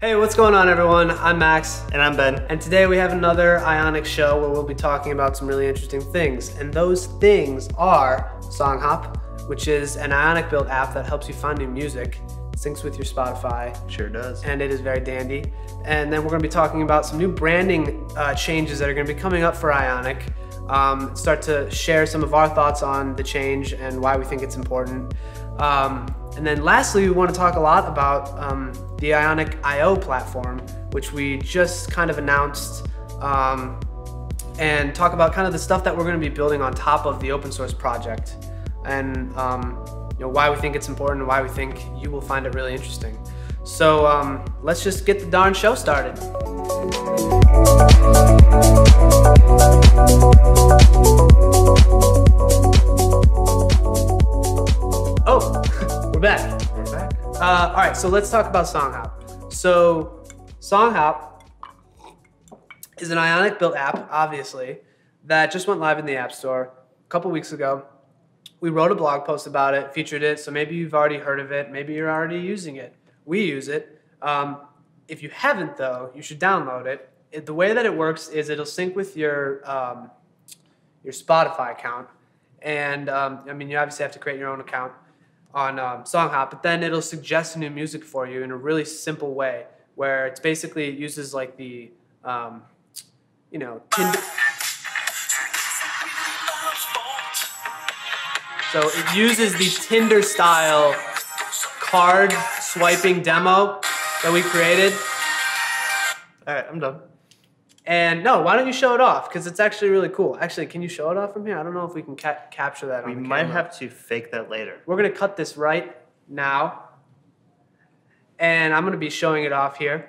Hey, what's going on everyone? I'm Max. And I'm Ben. And today we have another Ionic Show where we'll be talking about some really interesting things. And those things are Songhop, which is an Ionic built app that helps you find new music. It syncs with your Spotify. Sure does. And it is very dandy. And then we're going to be talking about some new branding changes that are going to be coming up for Ionic. Start to share some of our thoughts on the change and why we think it's important. And then lastly, we want to talk a lot about the Ionic IO platform, which we just kind of announced, and talk about kind of the stuff that we're going to be building on top of the open source project, and why we think it's important and why we think you will find it really interesting. So let's just get the darn show started. Oh, we're back. All right, so let's talk about Songhop. So Songhop is an Ionic built app, obviously, that just went live in the App Store a couple weeks ago. We wrote a blog post about it, featured it, so maybe you've already heard of it, maybe you're already using it. We use it. If you haven't though, you should download it. The way that it works is it'll sync with your Spotify account. And I mean, you obviously have to create your own account on Songhop, but then it'll suggest new music for you in a really simple way, where it's basically, it uses like the, Tinder. So it uses the Tinder style card swiping demo that we created. All right, I'm done. And no, why don't you show it off? Because it's actually really cool. Actually, can you show it off from here? I don't know if we can capture that on the camera. We might have to fake that later. We're going to cut this right now. And I'm going to be showing it off here.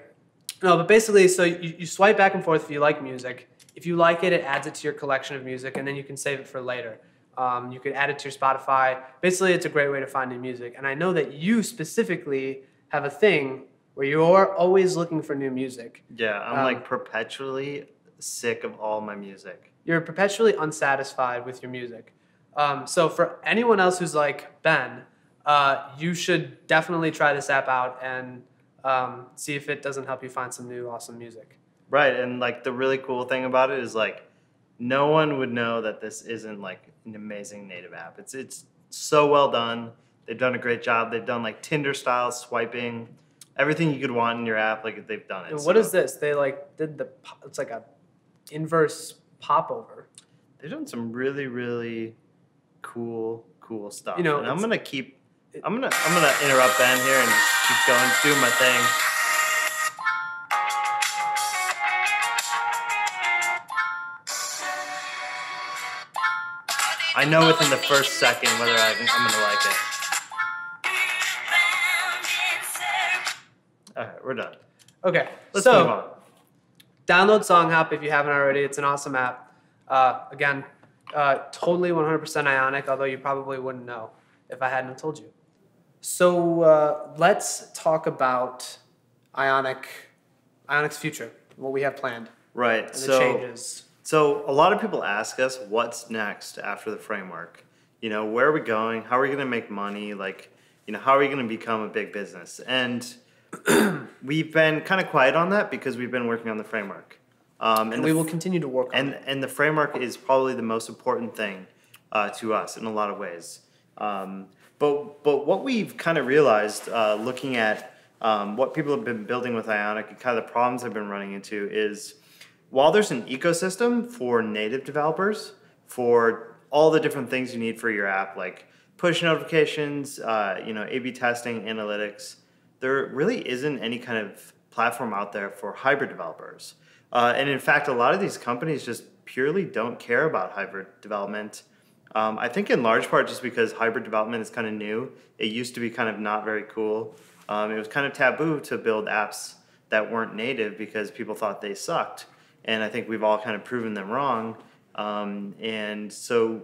No, but basically, so you swipe back and forth if you like music. If you like it, it adds it to your collection of music, and then you can save it for later. You could add it to your Spotify. Basically, it's a great way to find new music. And I know that you specifically have a thing where you're always looking for new music. Yeah, I'm like perpetually sick of all my music. You're perpetually unsatisfied with your music. So for anyone else who's like Ben, you should definitely try this app out and see if it doesn't help you find some new awesome music. Right, and like the really cool thing about it is like no one would know that this isn't like an amazing native app. It's so well done. They've done a great job. They've done like Tinder style swiping. Everything you could want in your app, like they've done it. And what is this? They like did it's like a inverse popover. They've done some really, really cool stuff. You know, and I'm gonna interrupt Ben here and just keep going, doing my thing. I know within the first second whether I'm gonna like it. All right, we're done. Okay, let's move on. Download Songhop if you haven't already. It's an awesome app. Again, totally 100% Ionic, although you probably wouldn't know if I hadn't told you. So let's talk about Ionics Future, what we have planned. Right. And the changes. So a lot of people ask us what's next after the framework. Where are we going? How are we going to make money? Like, how are we going to become a big business? And we've been kind of quiet on that because we've been working on the framework. And we will continue to work on it. And the framework is probably the most important thing to us in a lot of ways. But what we've kind of realized looking at what people have been building with Ionic and kind of the problems they've been running into is while there's an ecosystem for native developers, for all the different things you need for your app, like push notifications, A/B testing, analytics, there really isn't any kind of platform out there for hybrid developers. And in fact, a lot of these companies just purely don't care about hybrid development. I think in large part just because hybrid development is kind of new. It used to be kind of not very cool. It was kind of taboo to build apps that weren't native because people thought they sucked. And I think we've all kind of proven them wrong. And so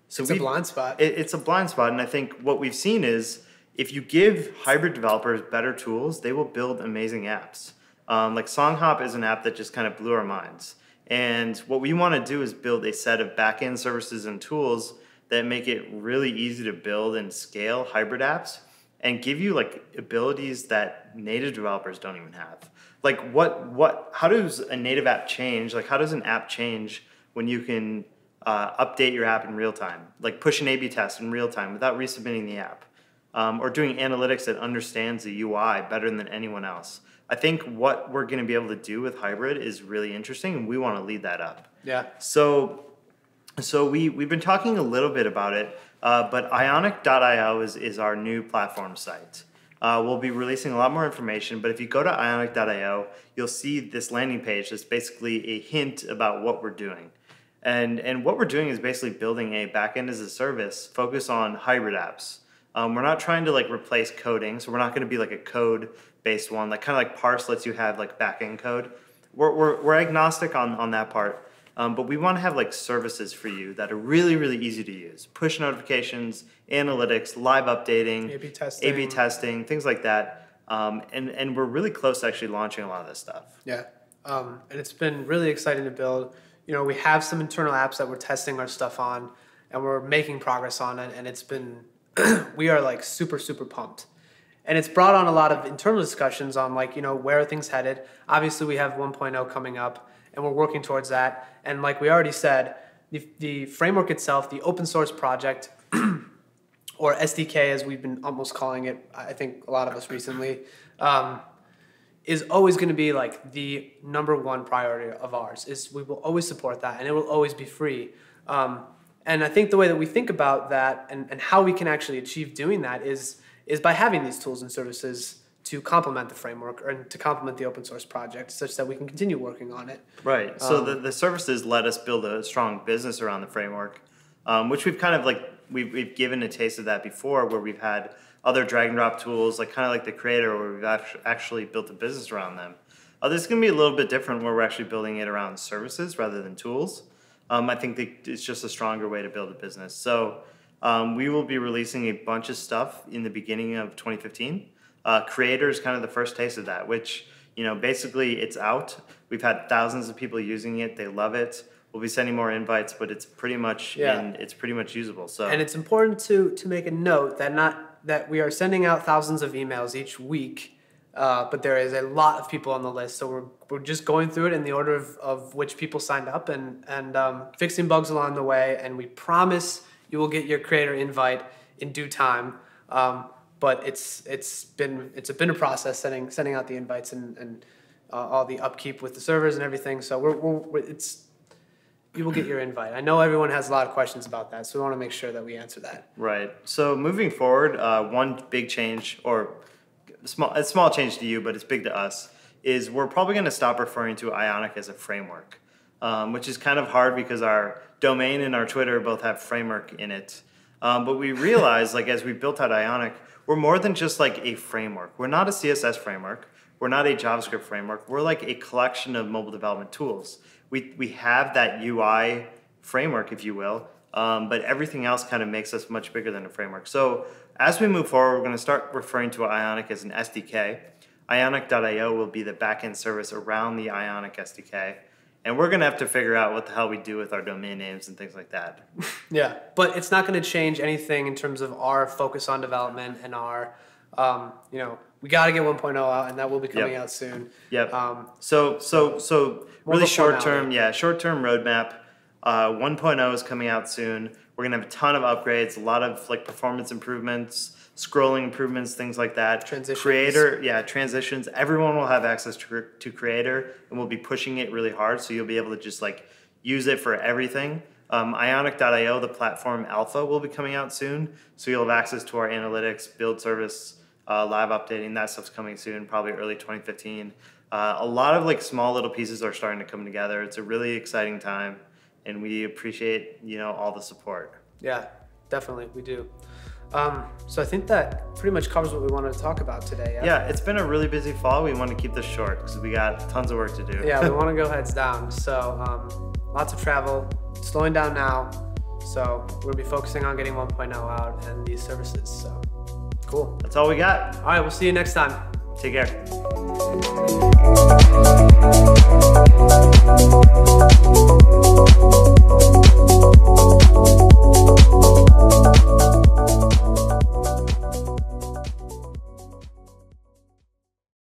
it's a blind spot. It's a blind spot. And I think what we've seen is if you give hybrid developers better tools, they will build amazing apps. Like Songhop is an app that just kind of blew our minds. And what we want to do is build a set of backend services and tools that make it really easy to build and scale hybrid apps and give you like abilities that native developers don't even have. Like how does a native app change? Like how does an app change when you can update your app in real time? Like push an A/B test in real time without resubmitting the app. Or doing analytics that understands the UI better than anyone else. I think what we're going to be able to do with hybrid is really interesting, and we want to lead that up. Yeah. So we've been talking a little bit about it, but Ionic.io is our new platform site. We'll be releasing a lot more information, but if you go to Ionic.io, you'll see this landing page that's basically a hint about what we're doing. And what we're doing is basically building a backend as a service focused on hybrid apps. We're not trying to like replace coding, so we're not going to be like a code-based one, like kind of like Parse lets you have like backend code. We're agnostic on that part, but we want to have like services for you that are really, really easy to use. Push notifications, analytics, live updating, A/B testing, things like that. And we're really close to actually launching a lot of this stuff. Yeah, and it's been really exciting to build. You know, we have some internal apps that we're testing our stuff on, and we're making progress on it, and it's been we are like super, super pumped. And it's brought on a lot of internal discussions on like, you know, where are things headed? Obviously we have 1.0 coming up and we're working towards that. And like we already said, the framework itself, the open source project, or SDK as we've been almost calling it, I think a lot of us recently, is always going to be like the #1 priority of ours. We will always support that and it will always be free. And I think the way that we think about that and how we can actually achieve doing that is by having these tools and services to complement the framework and to complement the open source project such that we can continue working on it. Right. So the services let us build a strong business around the framework, which we've kind of like, we've given a taste of that before where we've had other drag and drop tools, like kind of like the Creator where we've actually built a business around them. This is going to be a little bit different where we're actually building it around services rather than tools. I think that it's just a stronger way to build a business. So we will be releasing a bunch of stuff in the beginning of 2015. Creator is kind of the first taste of that, which, you know, basically it's out. We've had thousands of people using it. They love it. We'll be sending more invites, but it's pretty much it's pretty much usable. So and it's important to make a note that we are sending out thousands of emails each week. But there is a lot of people on the list, so we're just going through it in the order of which people signed up and fixing bugs along the way, and we promise you will get your Creator invite in due time. But it's been a process sending out the invites and all the upkeep with the servers and everything. So you will get your invite. I know everyone has a lot of questions about that, so we want to make sure that we answer that. Right. So moving forward, one big change or a small change to you, but it's big to us, is we're probably going to stop referring to Ionic as a framework, which is kind of hard because our domain and our Twitter both have framework in it. But we realized, like, as we built out Ionic, we're more than just like a framework. We're not a CSS framework. We're not a JavaScript framework. We're like a collection of mobile development tools. We have that UI framework, if you will, but everything else kind of makes us much bigger than a framework. So as we move forward, we're going to start referring to Ionic as an SDK. Ionic.io will be the backend service around the Ionic SDK. And we're going to have to figure out what the hell we do with our domain names and things like that. Yeah, but it's not going to change anything in terms of our focus on development and our, we got to get 1.0 out, and that will be coming out soon. Yep. So really short-term roadmap. 1.0 is coming out soon. We're going to have a ton of upgrades, a lot of like performance improvements, scrolling improvements, things like that. Transitions. Creator, transitions. Everyone will have access to Creator, and we'll be pushing it really hard, so you'll be able to just like use it for everything. Ionic.io, the platform alpha, will be coming out soon, so you'll have access to our analytics, build service, live updating. That stuff's coming soon, probably early 2015. A lot of like small little pieces are starting to come together. It's a really exciting time, and we appreciate all the support. Yeah, definitely, we do. So I think that pretty much covers what we wanted to talk about today. Yeah, it's been a really busy fall. We want to keep this short because we got tons of work to do. Yeah, we want to go heads down. So lots of travel, slowing down now. So we'll be focusing on getting 1.0 out and these services. So cool. That's all we got. All right, we'll see you next time. Take care.